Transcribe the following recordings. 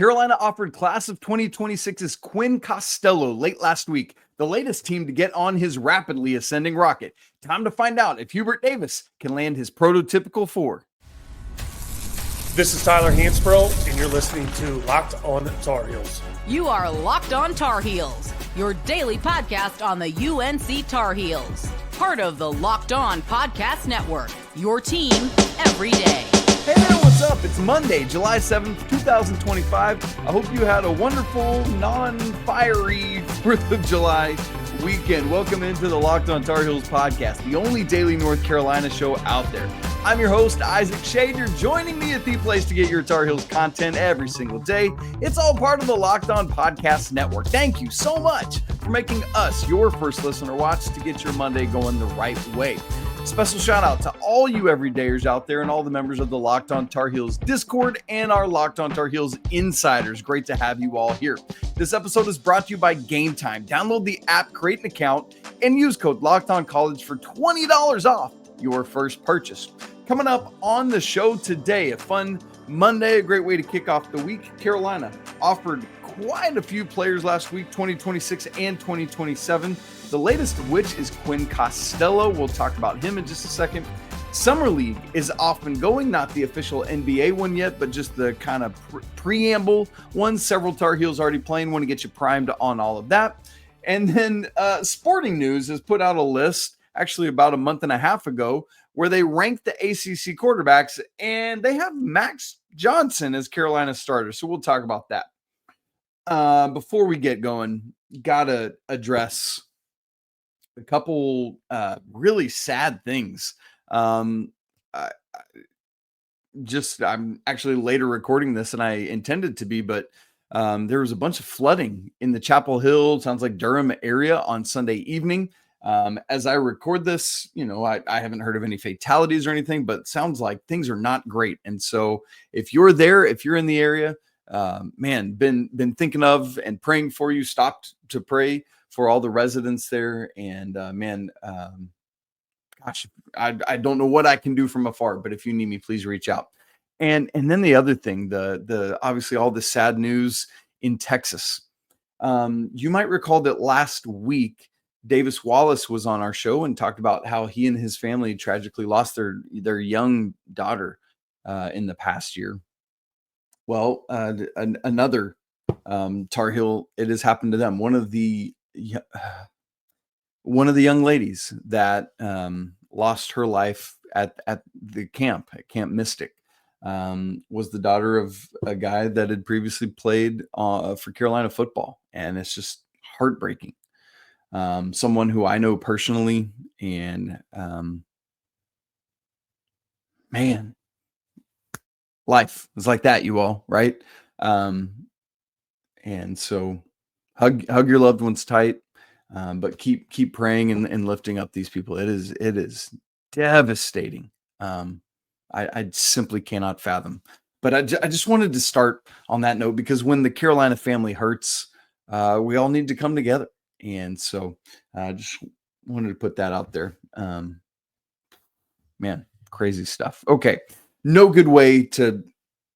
Carolina offered class of 2026's Quinn Costello late last week, the latest team to get on his rapidly ascending rocket. Time to find out if Hubert Davis can land his prototypical 4. This is Tyler Hansbrough, and you're listening to Locked On Tar Heels. You are Locked On Tar Heels, your daily podcast on the UNC Tar Heels. Part of the Locked On Podcast Network, your team every day. Hey there, what's up? It's Monday, July 7th, 2025. I hope you had a wonderful, non-fiery 4th of July weekend. Welcome into the Locked On Tar Heels podcast, the only daily North Carolina show out there. I'm your host, Isaac Schade. You're joining me at the place to get your Tar Heels content every single day. It's all part of the Locked On Podcast Network. Thank you so much for making us your first listener watch to get your Monday going the right way. Special shout out to all you everydayers out there and all the members of the Locked On Tar Heels Discord and our Locked On Tar Heels Insiders. Great to have you all here. This episode is brought to you by Game Time. Download the app, create an account, and use code LOCKEDONCollege for $20 off your first purchase. Coming up on the show today, a fun Monday, a great way to kick off the week. Carolina offered quite a few players last week, 2026 and 2027. The latest of which is Quinn Costello. We'll talk about him in just a second. Summer League is off and going, not the official NBA one yet, but just the kind of preamble one. Several Tar Heels already playing. Want to get you primed on all of that. And then Sporting News has put out a list, actually about a month and a half ago, where they ranked the ACC quarterbacks, and they have Max Johnson as Carolina's starter. So we'll talk about that. Before we get going, gotta address a couple really sad things. I'm actually later recording this than I intended to be, but there was a bunch of flooding in the Chapel Hill, sounds like Durham area on Sunday evening. As I record this, I haven't heard of any fatalities or anything, but it sounds like things are not great. And so if you're there, if you're in the area, been thinking of and praying for you, stopped to pray for all the residents there. And I don't know what I can do from afar, but if you need me, please reach out. And then the other thing, the obviously all the sad news in Texas. You might recall that last week, Davis Wallace was on our show and talked about how he and his family tragically lost their young daughter in the past year. Well, another Tar Heel, it has happened to them. One of the young ladies that lost her life at the camp, at Camp Mystic, was the daughter of a guy that had previously played for Carolina football. And it's just heartbreaking. Someone who I know personally, and life is like that, you all, right? And so hug your loved ones tight, but keep praying and lifting up these people. It is devastating. I simply cannot fathom. But I just wanted to start on that note, because when the Carolina family hurts, we all need to come together. And so I just wanted to put that out there. Crazy stuff. Okay. No good way to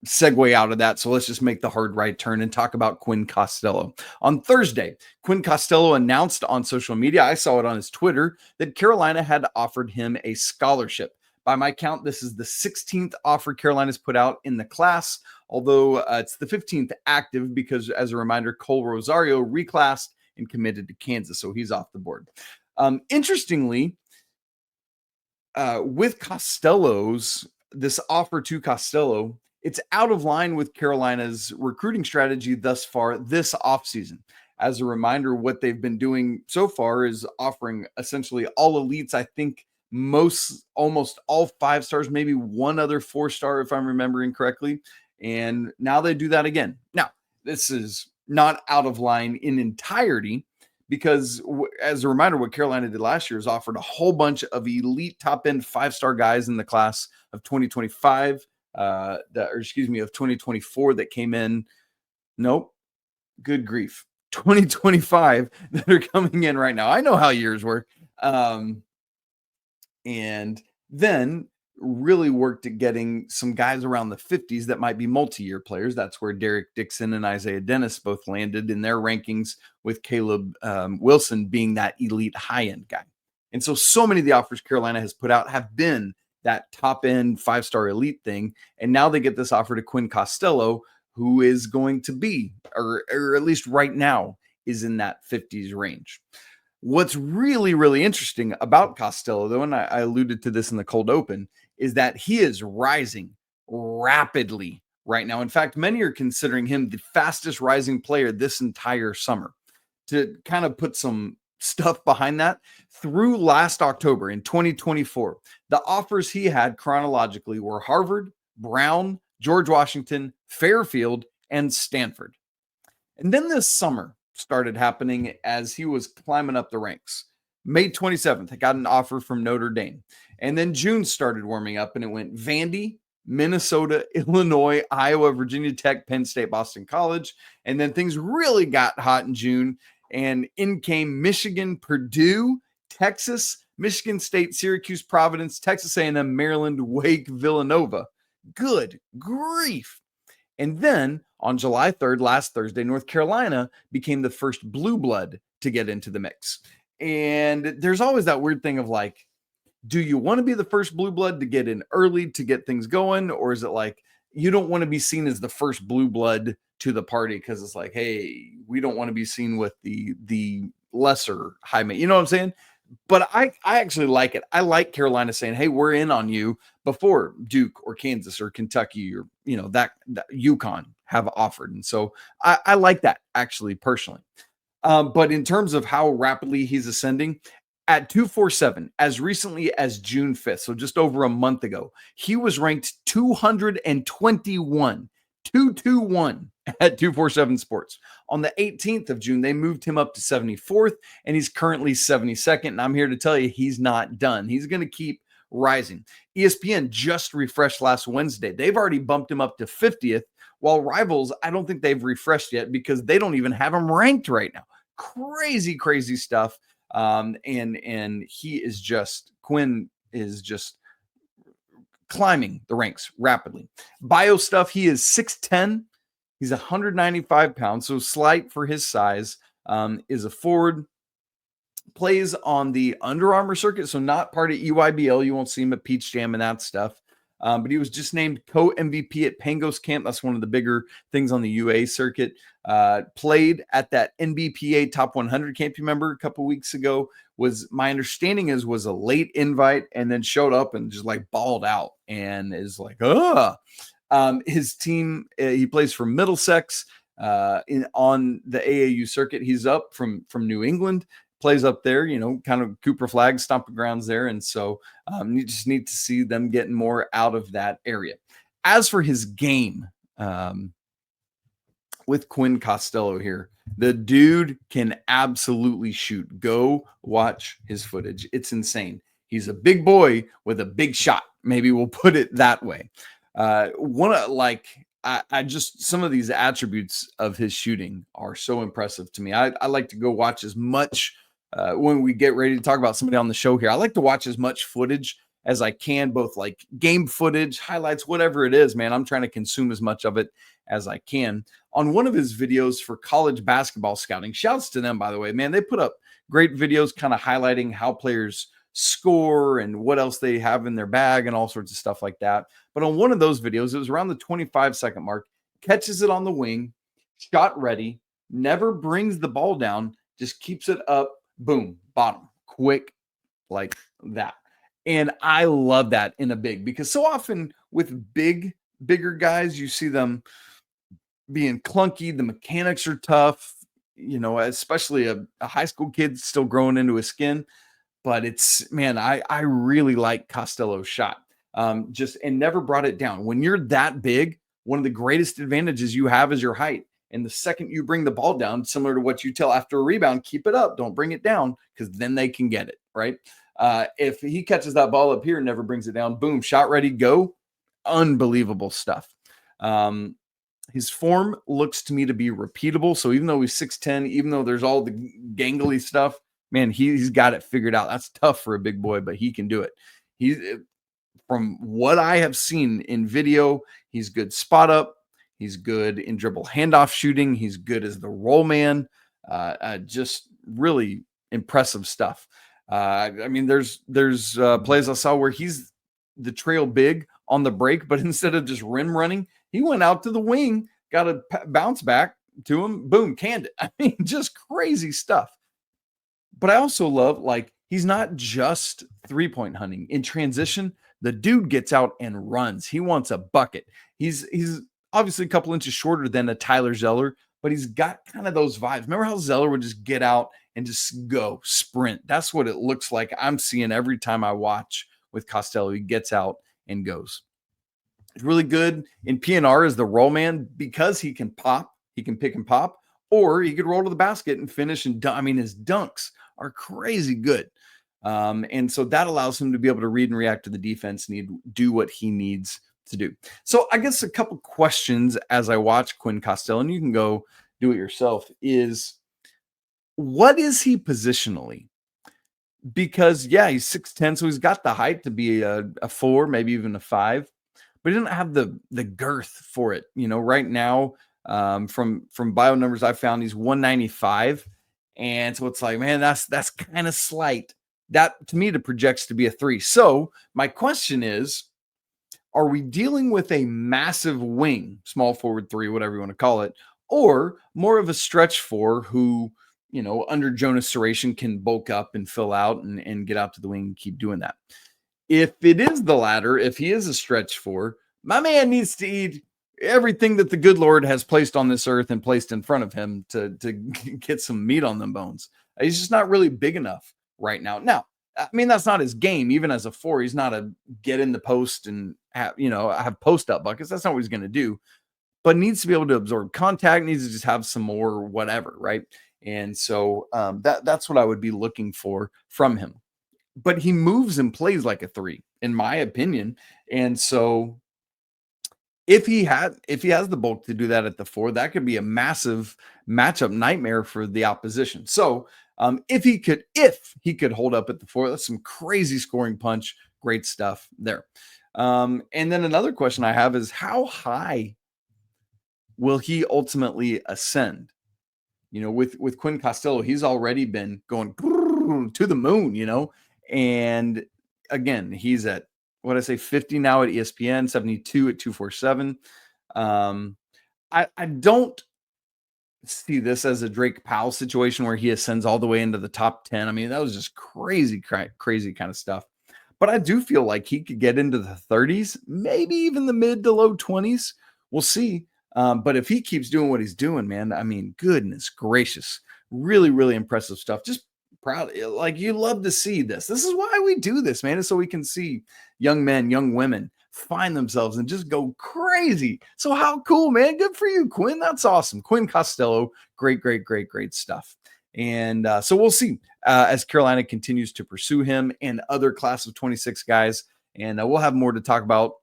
segue out of that. So let's just make the hard right turn and talk about Quinn Costello. On Thursday, Quinn Costello announced on social media, I saw it on his Twitter, that Carolina had offered him a scholarship. By my count, this is the 16th offer Carolina's put out in the class, although it's the 15th active because, as a reminder, Cole Rosario reclassed and committed to Kansas, so he's off the board. Interestingly, with this offer to Costello, it's out of line with Carolina's recruiting strategy thus far this offseason. As a reminder, what they've been doing so far is offering essentially all elites. I think almost all 5 stars, maybe one other 4-star, if I'm remembering correctly. And now they do that again. Now, this is not out of line in entirety, because as a reminder, what Carolina did last year is offered a whole bunch of elite top end 5-star guys in the class of 2025, of 2024 that came in. Nope. Good grief. 2025 that are coming in right now. I know how years work. And then really worked at getting some guys around the 50s that might be multi-year players. That's where Derek Dixon and Isaiah Dennis both landed in their rankings, with Caleb Wilson being that elite high-end guy. And so many of the offers Carolina has put out have been that top-end 5-star elite thing. And now they get this offer to Quinn Costello, who is going to be, or at least right now, is in that 50s range. What's really, really interesting about Costello, though, and I alluded to this in the cold open, is that he is rising rapidly right now. In fact, many are considering him the fastest rising player this entire summer. To kind of put some stuff behind that, through last October in 2024, the offers he had chronologically were Harvard, Brown, George Washington, Fairfield, and Stanford. And then this summer started happening as he was climbing up the ranks. May 27th, I got an offer from Notre Dame. And then June started warming up, and it went Vandy, Minnesota, Illinois, Iowa, Virginia Tech, Penn State, Boston College. And then things really got hot in June, and in came Michigan, Purdue, Texas, Michigan State, Syracuse, Providence, Texas A&M, Maryland, Wake, Villanova. Good grief. And then on July 3rd, last Thursday, North Carolina became the first blue blood to get into the mix. And there's always that weird thing of like, do you want to be the first blue blood to get in early to get things going? Or is it like, you don't want to be seen as the first blue blood to the party because it's like, hey, we don't want to be seen with the lesser high mate. You know what I'm saying? But I actually like it. I like Carolina saying, hey, we're in on you before Duke or Kansas or Kentucky or, that UConn have offered. And so I like that actually personally. But in terms of how rapidly he's ascending, at 247, as recently as June 5th, so just over a month ago, he was ranked 221 at 247 Sports. On the 18th of June, they moved him up to 74th, and he's currently 72nd. And I'm here to tell you, he's not done. He's going to keep rising. ESPN just refreshed last Wednesday. They've already bumped him up to 50th, while Rivals, I don't think they've refreshed yet because they don't even have him ranked right now. Crazy, crazy stuff. And he is Quinn is just climbing the ranks rapidly. Bio stuff, he is 6'10". He's 195 pounds, so slight for his size. Is a forward. Plays on the Under Armour circuit, so not part of EYBL. You won't see him at Peach Jam and that stuff. But he was just named co-MVP at Pangos Camp. That's one of the bigger things on the UA circuit. Played at that NBPA Top 100 camp, you remember, a couple weeks ago. My understanding was a late invite and then showed up and just like balled out and is like, his team, he plays for Middlesex on the AAU circuit. He's up from New England. Plays up there, kind of Cooper Flag, stomping grounds there. And so you just need to see them getting more out of that area. As for his game with Quinn Costello here, the dude can absolutely shoot. Go watch his footage. It's insane. He's a big boy with a big shot. Maybe we'll put it that way. Some of these attributes of his shooting are so impressive to me. I like to go watch as much when we get ready to talk about somebody on the show here. I like to watch as much footage as I can, both like game footage, highlights, whatever it is, man. I'm trying to consume as much of it as I can. On one of his videos for college basketball scouting, shouts to them, by the way, man, they put up great videos kind of highlighting how players score and what else they have in their bag and all sorts of stuff like that. But on one of those videos, it was around the 25-second mark, catches it on the wing, shot ready, never brings the ball down, just keeps it up, boom, bottom, quick, like that. And I love that in a big, because so often with bigger guys, you see them being clunky. The mechanics are tough, especially a high school kid still growing into his skin. But I really like Costello's shot. And never brought it down. When you're that big, one of the greatest advantages you have is your height. And the second you bring the ball down, similar to what you tell after a rebound, keep it up. Don't bring it down, because then they can get it, right? If he catches that ball up here and never brings it down, boom, shot ready, go. Unbelievable stuff. His form looks to me to be repeatable. So even though he's 6'10", even though there's all the gangly stuff, man, he's got it figured out. That's tough for a big boy, but he can do it. He's from what I have seen in video, he's good spot up. He's good in dribble handoff shooting. He's good as the roll man. Just really impressive stuff. I mean, there's plays I saw where he's the trail big on the break, but instead of just rim running, he went out to the wing, got a bounce back to him, boom, canned it. I mean, just crazy stuff. But I also love, like, he's not just three-point hunting. In transition, the dude gets out and runs. He wants a bucket. He's obviously a couple inches shorter than a Tyler Zeller, but he's got kind of those vibes. Remember how Zeller would just get out and just go sprint? That's what it looks like I'm seeing every time I watch with Costello. He gets out and goes. It's really good in PNR as the roll man because he can pop. He can pick and pop, or he could roll to the basket and finish. And I mean, his dunks are crazy good. And so that allows him to be able to read and react to the defense and do what he needs to do. So I guess a couple questions as I watch Quinn Costello, and you can go do it yourself, is what is he positionally? Because, yeah, he's 6'10", so he's got the height to be a 4, maybe even a 5, but he doesn't have the girth for it. You know, right now, from bio numbers I found, he's 195, and so it's like, man, that's kind of slight. That, to me, projects to be a 3. So my question is, are we dealing with a massive wing, small forward 3, whatever you want to call it, or more of a stretch 4 who, you know, under Jonas Suration can bulk up and fill out and get out to the wing and keep doing that? If it is the latter, if he is a stretch 4, my man needs to eat everything that the good Lord has placed on this earth and placed in front of him to get some meat on them bones. He's just not really big enough right now. Now, I mean, that's not his game. Even as a 4, he's not a get in the post and have post up buckets. That's not what he's going to do, but needs to be able to absorb contact, needs to just have some more whatever. Right. And so that's what I would be looking for from him, but he moves and plays like a 3 in my opinion. And so if he has the bulk to do that at the 4, that could be a massive matchup nightmare for the opposition. So if he could hold up at the 4, that's some crazy scoring punch. Great stuff there. And then another question I have is, how high will he ultimately ascend? You know, with Quinn Costello, he's already been going to the moon, you know, and again, he's at, 50 now at ESPN, 72 at 247. I don't see this as a Drake Powell situation where he ascends all the way into the top 10. I mean, that was just crazy kind of stuff. But I do feel like he could get into the 30s, maybe even the mid to low 20s. We'll see. But if he keeps doing what he's doing, man, I mean, goodness gracious, really, really impressive stuff. Just proud. Like, you love to see this. This is why we do this, man, is so we can see young men, young women find themselves and just go crazy. So how cool, man. Good for you, Quinn. That's awesome. Quinn Costello, great stuff. And so we'll see as Carolina continues to pursue him and other class of 26 guys. And we'll have more to talk about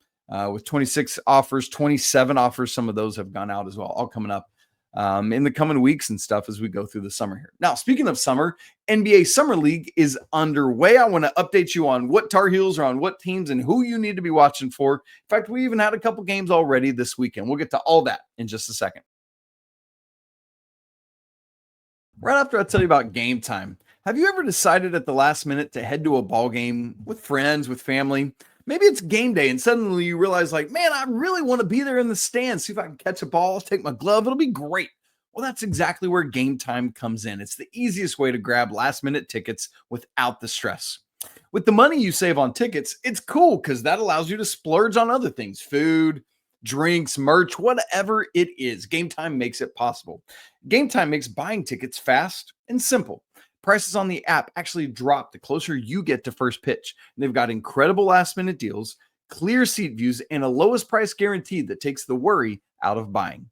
with 26 offers, 27 offers. Some of those have gone out as well, all coming up in the coming weeks and stuff as we go through the summer here. Now, speaking of summer, NBA Summer League is underway. I want to update you on what Tar Heels are on, what teams, and who you need to be watching for. In fact, we even had a couple games already this weekend. We'll get to all that in just a second. Right after I tell you about game time, have you ever decided at the last minute to head to a ball game with friends, with family? Maybe it's game day and suddenly you realize, like, man, I really want to be there in the stands. See if I can catch a ball, take my glove. It'll be great. Well, that's exactly where Game Time comes in. It's the easiest way to grab last-minute tickets without the stress. With the money you save on tickets, it's cool because that allows you to splurge on other things, food, drinks, merch, whatever it is. Game Time makes it possible. Game Time makes buying tickets fast and simple. Prices on the app actually drop the closer you get to first pitch. And they've got incredible last-minute deals, clear seat views, and a lowest price guarantee that takes the worry out of buying.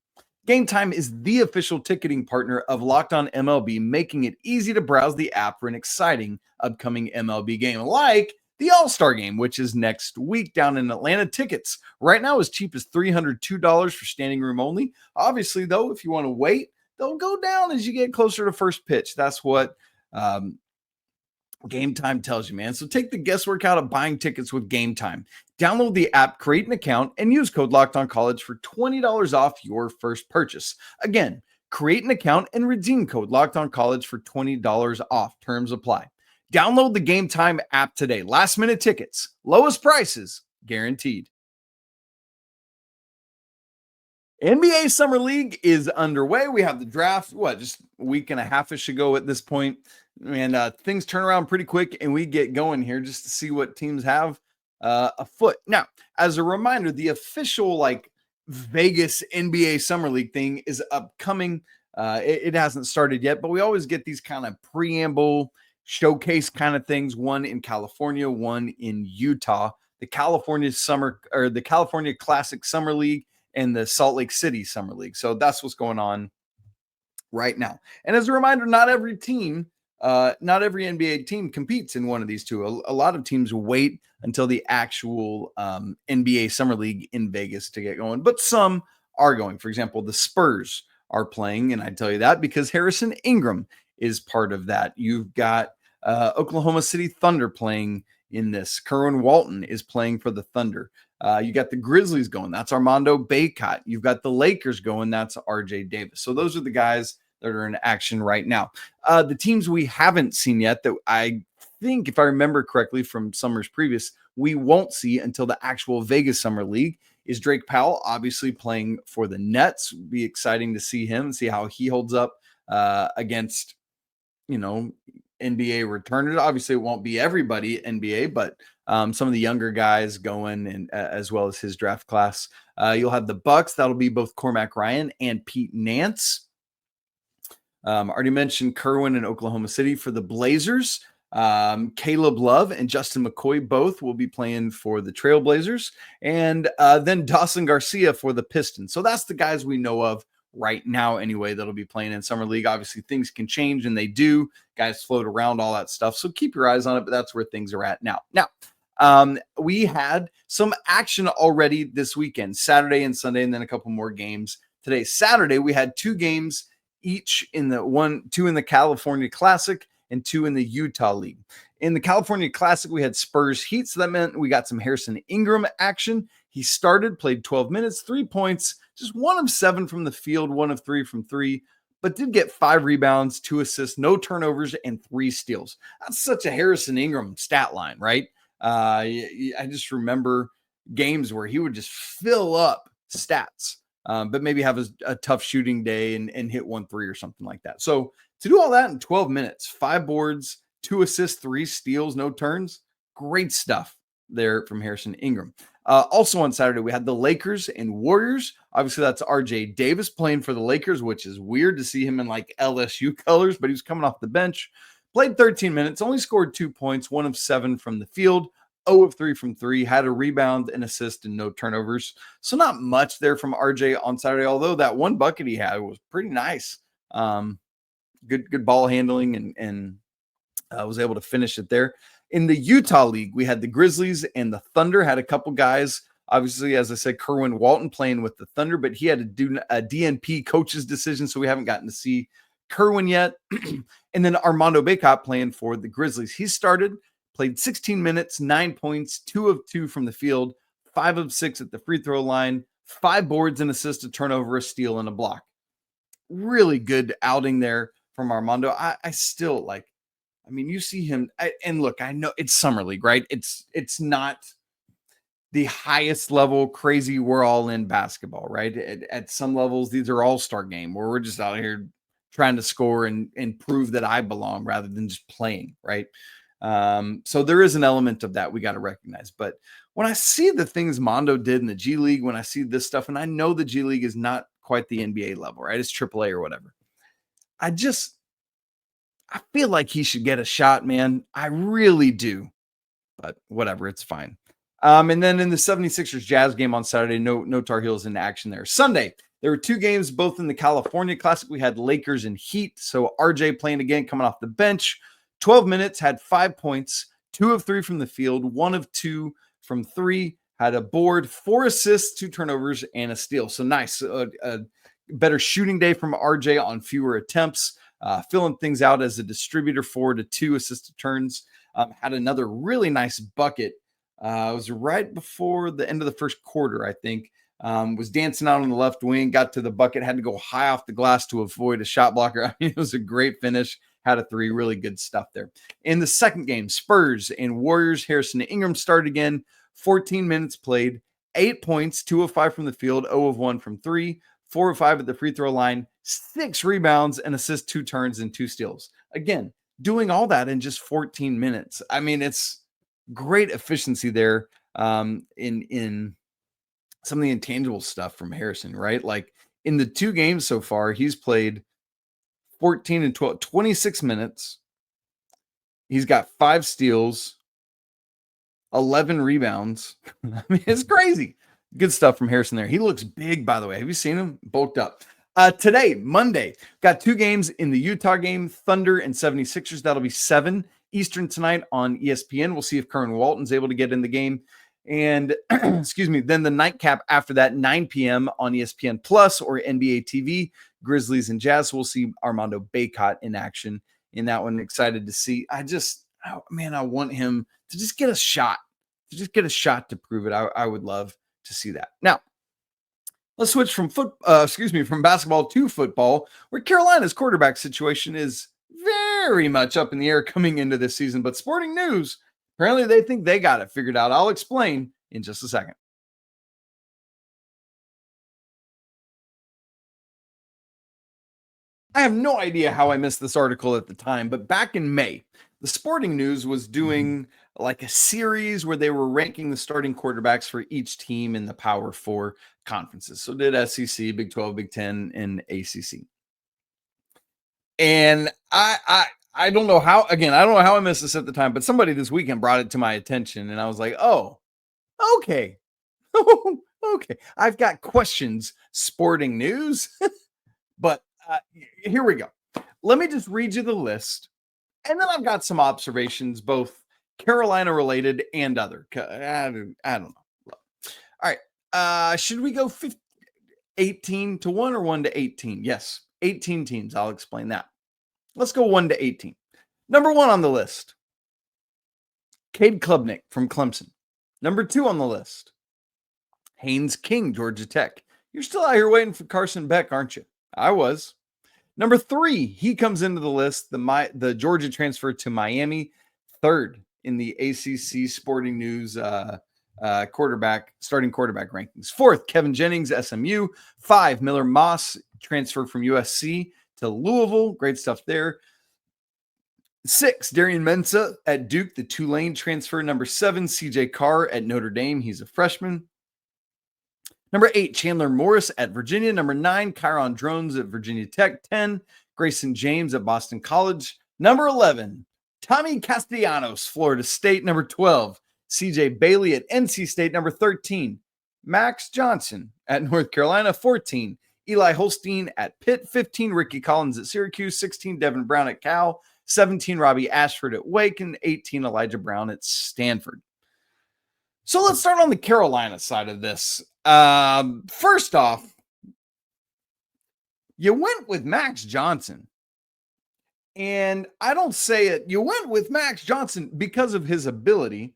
Game Time is the official ticketing partner of Locked On MLB, making it easy to browse the app for an exciting upcoming MLB game, like the All-Star Game, which is next week down in Atlanta. Tickets right now as cheap as $302 for standing room only. Obviously, though, if you want to wait, they'll go down as you get closer to first pitch. That's what Game Time tells you, man. So take the guesswork out of buying tickets with Game Time. Download the app, create an account, and use code LOCKEDONCollege for $20 off your first purchase. Again, create an account and redeem code LOCKEDONCollege for $20 off. Terms apply. Download the Game Time app today. Last minute tickets, lowest prices guaranteed. NBA Summer League is underway. We have the draft, just a week and a half-ish ago at this point. And things turn around pretty quick, and we get going here just to see what teams have afoot. Now, as a reminder, the official Vegas NBA Summer League thing is upcoming. It hasn't started yet, but we always get these kind of preamble showcase kind of things. One in California, one in Utah. The California Classic Summer League and the Salt Lake City Summer League. So that's what's going on right now. And as a reminder, not every NBA team competes in one of these two. A lot of teams wait until the actual NBA Summer League in Vegas to get going, but some are going. For example, the Spurs are playing, and I tell you that because Harrison Ingram is part of that. You've got Oklahoma City Thunder playing in this. Kerwin Walton is playing for the Thunder. You got the Grizzlies going. That's Armando Bacot. You've got the Lakers going. That's RJ Davis. So those are the guys that are in action right now. The teams we haven't seen yet that I think, if I remember correctly from summers previous, we won't see until the actual Vegas Summer League is Drake Powell, obviously playing for the Nets. Be exciting to see him and see how he holds up against, NBA returners. Obviously, it won't be everybody NBA, but some of the younger guys going, and as well as his draft class. You'll have the Bucks. That'll be both Cormac Ryan and Pete Nance. Already mentioned Kerwin in Oklahoma City for the Blazers. Caleb Love and Justin McCoy both will be playing for the Trailblazers. And then Dawson Garcia for the Pistons. So that's the guys we know of right now anyway that'll be playing in Summer League. Obviously, things can change, and they do. Guys float around, all that stuff. So keep your eyes on it, but that's where things are at now. Now, we had some action already this weekend, Saturday and Sunday, and then a couple more games today. Saturday, we had two games each two in the California Classic and two in the Utah League. In the California Classic, we had Spurs Heat, so that meant we got some Harrison Ingram action. He played 12 minutes, 3 points, just 1 of 7 from the field, 1 of 3 from 3, but did get 5 rebounds, 2 assists, no turnovers, and 3 steals. That's such a Harrison Ingram stat line, right? I just remember games where he would just fill up stats, but maybe have a tough shooting day and hit 1 3 or something like that. So to do all that in 12 minutes, 5 boards, 2 assists, 3 steals, no turns, great stuff there from Harrison Ingram. Also on Saturday, we had the Lakers and Warriors. Obviously, that's RJ Davis playing for the Lakers, which is weird to see him in LSU colors, but he was coming off the bench. Played 13 minutes, only scored 2 points, 1 of 7 from the field, 0 of 3 from 3, had a rebound, an assist, and no turnovers. So not much there from RJ on Saturday, although that one bucket he had was pretty nice. Good ball handling and was able to finish it there. In the Utah League, we had the Grizzlies and the Thunder, had a couple guys. Obviously, as I said, Kerwin Walton playing with the Thunder, but he had to do a DNP coach's decision, so we haven't gotten to see Kerwin yet. And then Armando Bacot playing for the Grizzlies. He played 16 minutes, 9 points, 2 of 2 from the field, 5 of 6 at the free throw line, 5 boards, an assist, a turnover, a steal, and a block. Really good outing there from Armando. I still you see him, and look, I know it's Summer League, right? It's not the highest level crazy we're all in basketball, right? At some levels, these are all-star game where we're just out here trying to score and prove that I belong rather than just playing, right? So there is an element of that we got to recognize. But when I see the things Mondo did in the G League, when I see this stuff, and I know the G League is not quite the NBA level, right? It's AAA or whatever. I feel like he should get a shot, man. I really do. But whatever, it's fine. And then in the 76ers Jazz game on Saturday, no Tar Heels in action there. Sunday, there were 2 games, both in the California Classic. We had Lakers and Heat. So RJ playing again, coming off the bench. 12 minutes, had 5 points, 2 of 3 from the field, 1 of 2 from 3, had a board, 4 assists, 2 turnovers, and a steal. So nice. A better shooting day from RJ on fewer attempts. filling things out as a distributor, 4 to 2 assisted turns. Had another really nice bucket. It was right before the end of the first quarter, I think. Was dancing out on the left wing, got to the bucket, had to go high off the glass to avoid a shot blocker. I mean, it was a great finish. Had a 3, really good stuff there. In the second game, Spurs and Warriors, Harrison Ingram started again. 14 minutes played, 8 points, 2 of 5 from the field, 0 of 1 from 3, 4 of 5 at the free throw line, 6 rebounds, and assists, 2 turns, and 2 steals. Again, doing all that in just 14 minutes. I mean, it's great efficiency there in some of the intangible stuff from Harrison, right? Like in the 2 games so far, he's played 14 and 12, 26 minutes. He's got 5 steals, 11 rebounds. I mean, it's crazy. Good stuff from Harrison there. He looks big, by the way. Have you seen him? Bulked up. Today, Monday, got 2 games in the Utah game, Thunder and 76ers. That'll be 7 Eastern tonight on ESPN. We'll see if Curran Walton's able to get in the game. And excuse me, then the nightcap after that, 9 p.m. on ESPN Plus or NBA TV, Grizzlies and Jazz. We'll see Armando Bacot in action in that one. Excited to see. I want him to just get a shot, to prove it. I would love to see that. Now, let's switch from from basketball to football, where Carolina's quarterback situation is very much up in the air coming into this season. But Sporting News, apparently they think they got it figured out. I'll explain in just a second. I have no idea how I missed this article at the time, but back in May, the Sporting News was doing like a series where they were ranking the starting quarterbacks for each team in the Power 4 conferences. So did SEC, Big 12, Big 10, and ACC. And I don't know how, again, I don't know how I missed this at the time, but somebody this weekend brought it to my attention, and I was like, oh, okay. Okay. I've got questions, Sporting News. But here we go. Let me just read you the list, and then I've got some observations, both Carolina related and other. I don't know. All right. Should we go 18 to 1 or 1 to 18? Yes, 18 teams. I'll explain that. Let's go 1 to 18. Number 1 on the list, Cade Klubnik from Clemson. Number 2 on the list, Haynes King, Georgia Tech. You're still out here waiting for Carson Beck, aren't you? I was. Number 3, he comes into the list, the Georgia transfer to Miami, 3rd in the ACC Sporting News starting quarterback rankings. 4th, Kevin Jennings, SMU. 5, Miller Moss, transfer from USC to Louisville. Great stuff there. 6, Darian Mensah at Duke, the Tulane transfer. Number 7, CJ Carr at Notre Dame. He's a freshman. Number 8, Chandler Morris at Virginia. Number 9, Kyron Drones at Virginia Tech. 10, Grayson James at Boston College. Number 11, Tommy Castellanos, Florida State. Number 12, CJ Bailey at NC State. Number 13, Max Johnson at North Carolina. 14, Eli Holstein at Pitt. 15, Ricky Collins at Syracuse. 16, Devin Brown at Cal. 17, Robbie Ashford at Wake. And 18, Elijah Brown at Stanford. So let's start on the Carolina side of this. First off, you went with Max Johnson. And I don't say it. You went with Max Johnson because of his ability.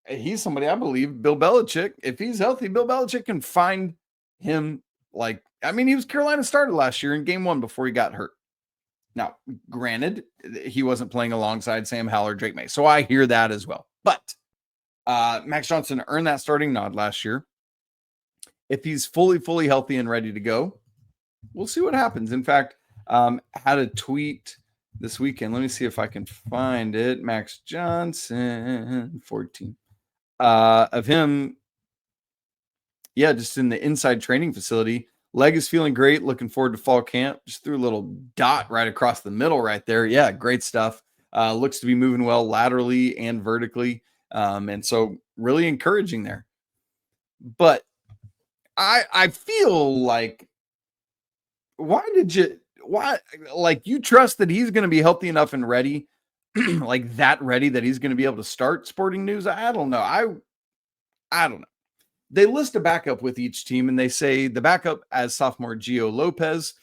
He's somebody I believe Bill Belichick, if he's healthy, Bill Belichick can find him. He was Carolina starter last year in game 1 before he got hurt. Now, granted, he wasn't playing alongside Sam Howell or Drake May, so I hear that as well. But Max Johnson earned that starting nod last year. If he's fully healthy and ready to go, we'll see what happens. In fact, had a tweet this weekend. Let me see if I can find it. Max Johnson, 14. Of him, just in the inside training facility. Leg is feeling great. Looking forward to fall camp. Just threw a little dot right across the middle right there. Yeah, great stuff. Looks to be moving well laterally and vertically. And so really encouraging there. But I feel like, you trust that he's going to be healthy enough and ready, ready that he's going to be able to start Sporting News? I don't know. I don't know. They list a backup with each team, and they say the backup as sophomore Gio Lopez,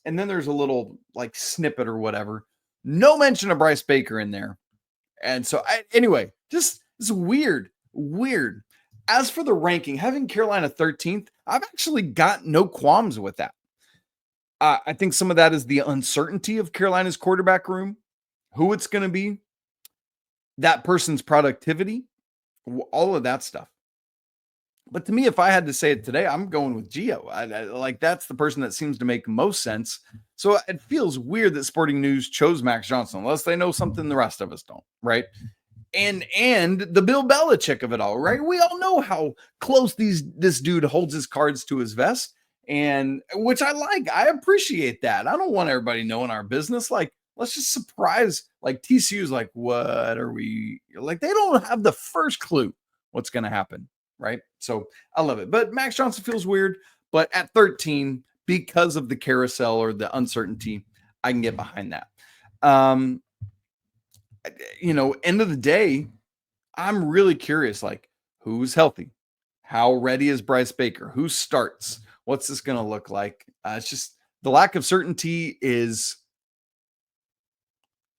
And then there's a little like snippet or whatever. No mention of Bryce Baker in there. And so anyway, just it's weird. As for the ranking, having Carolina 13th, I've actually got no qualms with that. I think some of that is the uncertainty of Carolina's quarterback room, who it's going to be, that person's productivity, all of that stuff. But to me, if I had to say it today, I'm going with Gio. Like that's the person that seems to make most sense. So it feels weird that Sporting News chose Max Johnson, unless they know something the rest of us don't, right? And the Bill Belichick of it all, right? We all know how close this dude holds his cards to his vest, and which I like. I appreciate that. I don't want everybody knowing our business. Like, let's just surprise. Like TCU's like, what are we like? They don't have the first clue what's going to happen. Right. So I love it. But Max Johnson feels weird. But at 13, because of the carousel or the uncertainty, I can get behind that. End of the day, I'm really curious, like, who's healthy? How ready is Bryce Baker? Who starts? What's this going to look like? It's just the lack of certainty is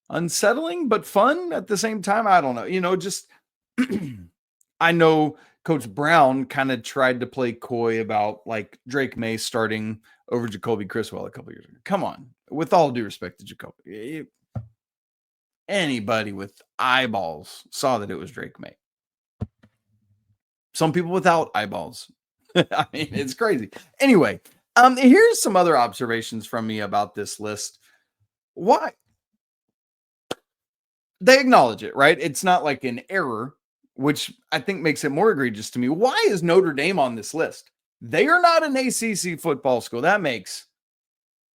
unsettling, but fun at the same time. I don't know. Just I know Coach Brown kind of tried to play coy about like Drake May starting over Jacoby Criswell a couple years ago. Come on, with all due respect to Jacoby, anybody with eyeballs saw that it was Drake May. Some people without eyeballs. I mean, it's crazy. Anyway, here's some other observations from me about this list. Why? They acknowledge it, right? It's not like an error, which I think makes it more egregious to me. Why is Notre Dame on this list? They are not an ACC football school. That makes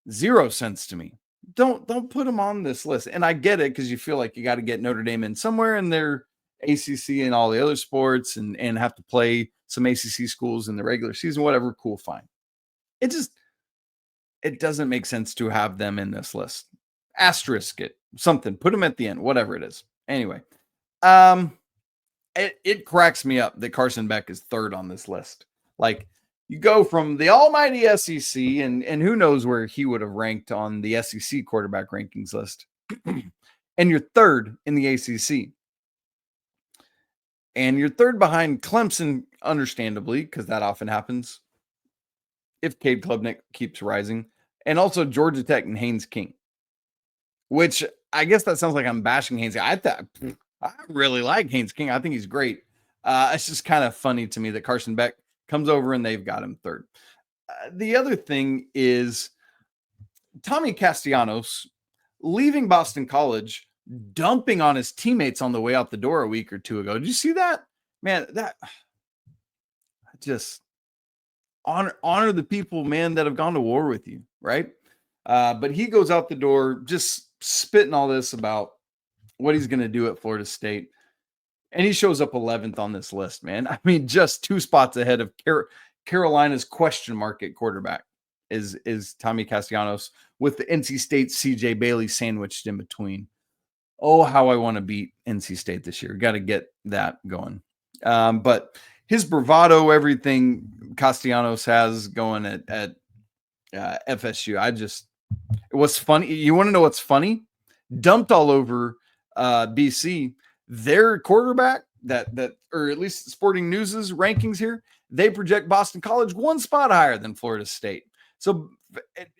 zero sense to me. Don't put them on this list. And I get it because you feel like you got to get Notre Dame in somewhere in their ACC and all the other sports and have to play some ACC schools in the regular season, whatever. Cool, fine. It doesn't make sense to have them in this list. Asterisk it, something, put them at the end, whatever it is. Anyway, it cracks me up that Carson Beck is third on this list. Like, you go from the almighty SEC, and who knows where he would have ranked on the SEC quarterback rankings list, and you're third in the ACC. And you're third behind Clemson, understandably, because that often happens if Cade Klubnik keeps rising, and also Georgia Tech and Haynes King, which I guess that sounds like I'm bashing Haynes. I really like Haynes King. I think he's great. It's just kind of funny to me that Carson Beck comes over and they've got him third. The other thing is Tommy Castellanos leaving Boston College, dumping on his teammates on the way out the door a week or two ago. Did you see that? Man, that just honor the people, man, that have gone to war with you, right? But he goes out the door just spitting all this about what he's going to do at Florida State. And he shows up 11th on this list, man. I mean, just 2 spots ahead of Carolina's question mark at quarterback is Tommy Castellanos, with the NC State CJ Bailey sandwiched in between. Oh, how I want to beat NC State this year. Got to get that going. But his bravado, everything Castellanos has going at FSU, it was funny. You want to know what's funny? Dumped all over BC. Their quarterback that or at least Sporting News's rankings here, they project Boston College 1 spot higher than Florida State. So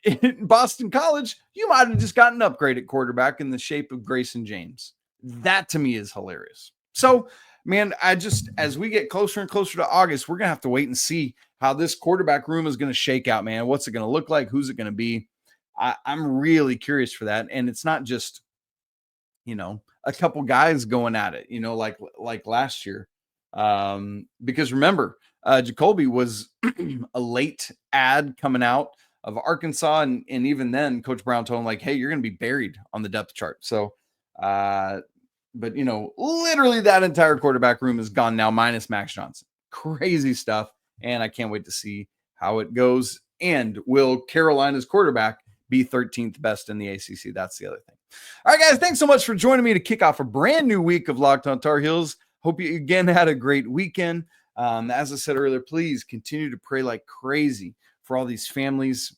in Boston College, you might have just gotten an upgrade at quarterback in the shape of Grayson James. That to me is hilarious. So, man, as we get closer and closer to August, we're going to have to wait and see how this quarterback room is going to shake out, man. What's it going to look like? Who's it going to be? I'm really curious for that. And it's not just, a couple guys going at it, like last year. Because remember, Jacoby was a late ad coming out of Arkansas. And even then, Coach Brown told him, like, hey, you're going to be buried on the depth chart. So, but, literally that entire quarterback room is gone now, minus Max Johnson. Crazy stuff. And I can't wait to see how it goes. And will Carolina's quarterback be 13th best in the ACC? That's the other thing. All right, guys, thanks so much for joining me to kick off a brand new week of Locked On Tar Heels. Hope you again had a great weekend. As I said earlier, please continue to pray like crazy for all these families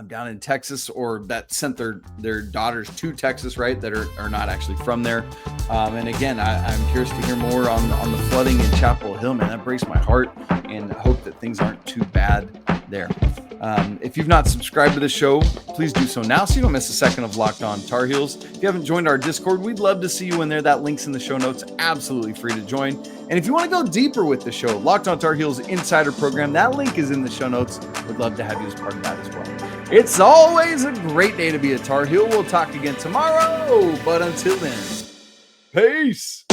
down in Texas, or that sent their daughters to Texas, right, that are not actually from there. And again, I'm curious to hear more on the flooding in Chapel Hill, man. That breaks my heart, and I hope that things aren't too bad there. If you've not subscribed to the show, please do so now so you don't miss a second of Locked On Tar Heels. If you haven't joined our Discord, we'd love to see you in there. That link's in the show notes. Absolutely free to join. And if you want to go deeper with the show, Locked On Tar Heels Insider Program, that link is in the show notes. We'd love to have you as part of that as well. It's always a great day to be a Tar Heel. We'll talk again tomorrow, but until then, peace.